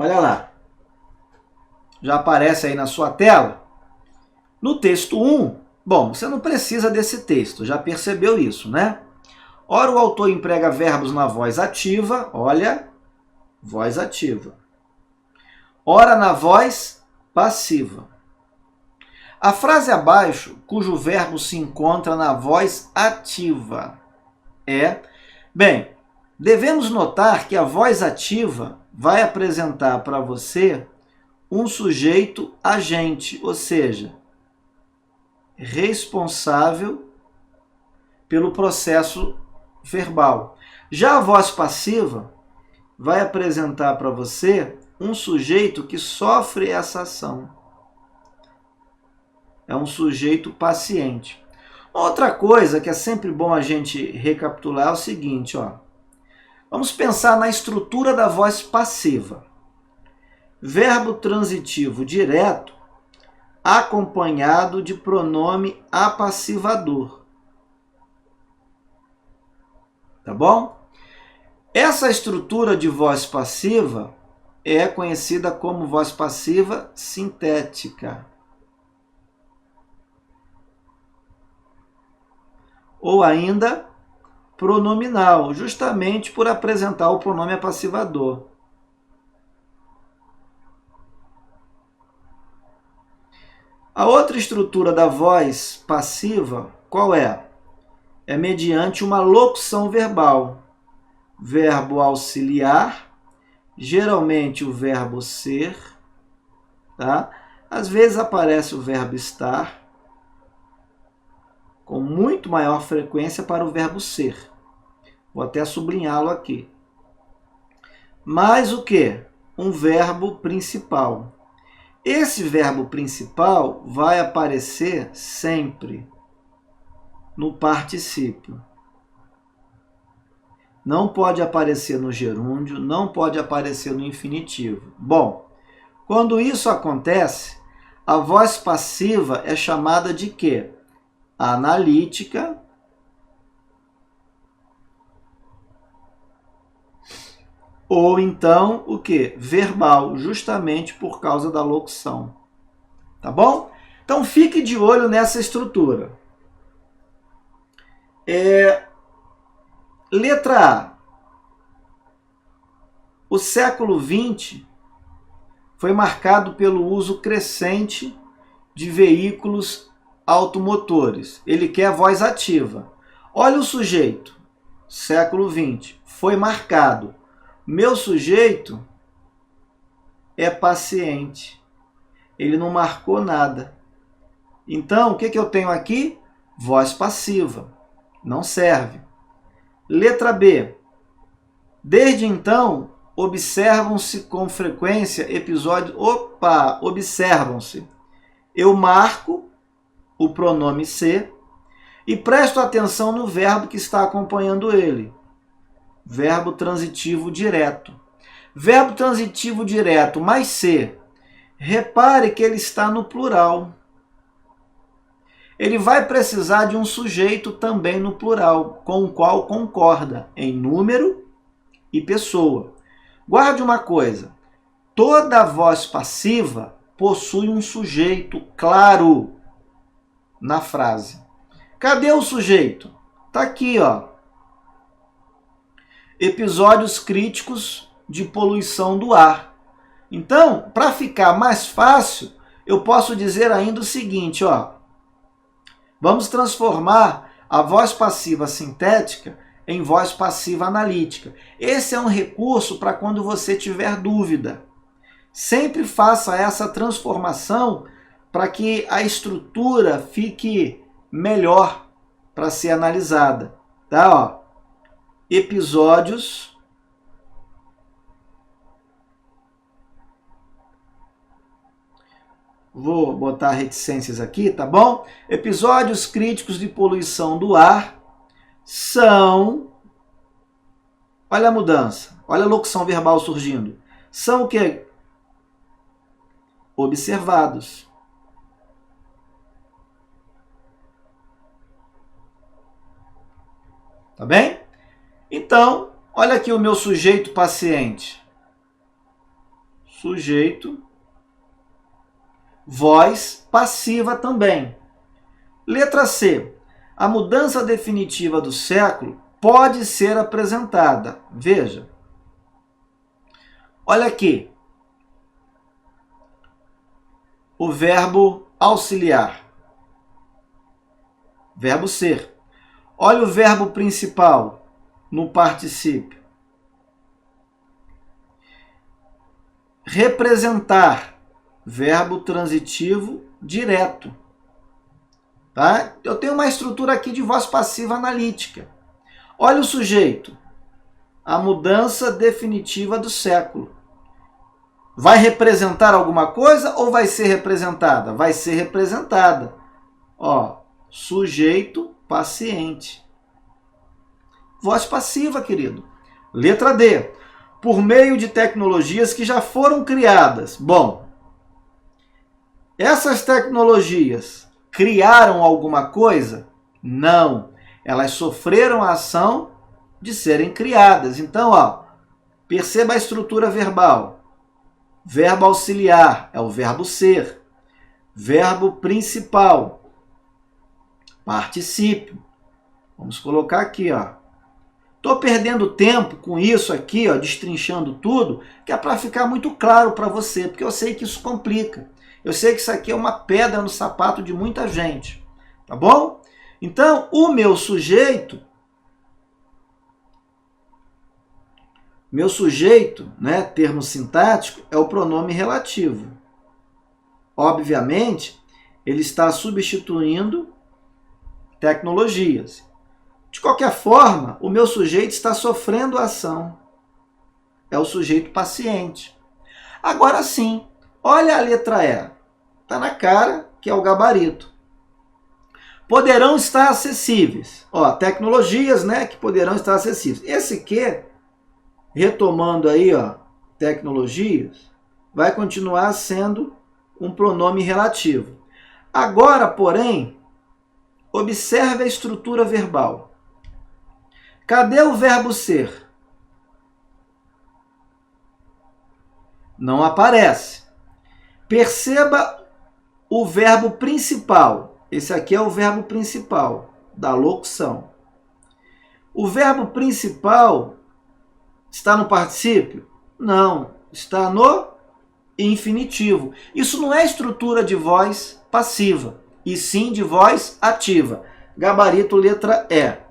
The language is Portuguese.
Olha lá. Já aparece aí na sua tela. No texto 1, bom, você não precisa desse texto, já percebeu isso, né? Ora, o autor emprega verbos na voz ativa, olha, voz ativa. Ora, na voz passiva. A frase abaixo, cujo verbo se encontra na voz ativa, bem, devemos notar que a voz ativa vai apresentar para você um sujeito agente, ou seja, responsável pelo processo verbal. Já a voz passiva vai apresentar para você um sujeito que sofre essa ação. É um sujeito paciente. Outra coisa que é sempre bom a gente recapitular é o seguinte, ó. Vamos pensar na estrutura da voz passiva. Verbo transitivo direto acompanhado de pronome apassivador. Tá bom? Essa estrutura de voz passiva é conhecida como voz passiva sintética. Ou ainda pronominal, justamente por apresentar o pronome apassivador. A outra estrutura da voz passiva, qual é? É mediante uma locução verbal. Verbo auxiliar, geralmente o verbo ser, tá? Às vezes aparece o verbo estar, com muito maior frequência para o verbo ser. Vou até sublinhá-lo aqui. Mas o quê? Um verbo principal. Esse verbo principal vai aparecer sempre no particípio. Não pode aparecer no gerúndio, não pode aparecer no infinitivo. Bom, quando isso acontece, a voz passiva é chamada de quê? Analítica ou então o quê? Verbal, justamente por causa da locução. Tá bom? Então fique de olho nessa estrutura. Letra A. O século XX foi marcado pelo uso crescente de veículos automotores. Ele quer voz ativa. Olha o sujeito, século XX, foi marcado. Meu sujeito é paciente. Ele não marcou nada. Então, o que eu tenho aqui? Voz passiva. Não serve. Letra B. Desde então, observam-se com frequência episódios... observam-se. Eu marco o pronome ser e presto atenção no verbo que está acompanhando ele. Verbo transitivo direto. Verbo transitivo direto mais ser. Repare que ele está no plural. Ele vai precisar de um sujeito também no plural, com o qual concorda em número e pessoa. Guarde uma coisa. Toda voz passiva possui um sujeito claro na frase. Cadê o sujeito? Está aqui, ó. Episódios críticos de poluição do ar. Então, para ficar mais fácil, eu posso dizer ainda o seguinte, ó. Vamos transformar a voz passiva sintética em voz passiva analítica. Esse é um recurso para quando você tiver dúvida. Sempre faça essa transformação para que a estrutura fique melhor para ser analisada. Tá? Ó, episódios vou botar reticências aqui, tá bom? Episódios críticos de poluição do ar são... Olha a mudança, olha a locução verbal surgindo. São o quê? Observados. Tá bem? Então, olha aqui o meu sujeito paciente. sujeito, voz passiva também. Letra C. A mudança definitiva do século pode ser apresentada. Veja. Olha aqui. O verbo auxiliar. Verbo ser. Olha o verbo principal no particípio. Representar. Verbo transitivo direto. Tá? Eu tenho uma estrutura aqui de voz passiva analítica. Olha o sujeito. A mudança definitiva do século. Vai representar alguma coisa ou vai ser representada? Vai ser representada. Ó, sujeito paciente. Voz passiva, querido. Letra D. Por meio de tecnologias que já foram criadas. Bom, essas tecnologias criaram alguma coisa? Não. Elas sofreram a ação de serem criadas. Então, ó, perceba a estrutura verbal. Verbo auxiliar é o verbo ser. Verbo principal. Particípio. Vamos colocar aqui, ó. Estou perdendo tempo com isso aqui, ó, destrinchando tudo, que é para ficar muito claro para você, porque eu sei que isso complica. Eu sei que isso aqui é uma pedra no sapato de muita gente. Tá bom? Então, o meu sujeito, né, termo sintático, é o pronome relativo. Obviamente, ele está substituindo tecnologias. De qualquer forma, o meu sujeito está sofrendo a ação. É o sujeito paciente. Agora sim, olha a letra E. Está na cara que é o gabarito. Poderão estar acessíveis. Ó, tecnologias, né, que poderão estar acessíveis. Esse que, retomando aí, ó, tecnologias, vai continuar sendo um pronome relativo. Agora, porém, observe a estrutura verbal. Cadê o verbo ser? Não aparece. Perceba o verbo principal. Esse aqui é o verbo principal da locução. O verbo principal está no particípio? Não, está no infinitivo. Isso não é estrutura de voz passiva, e sim de voz ativa. Gabarito letra E.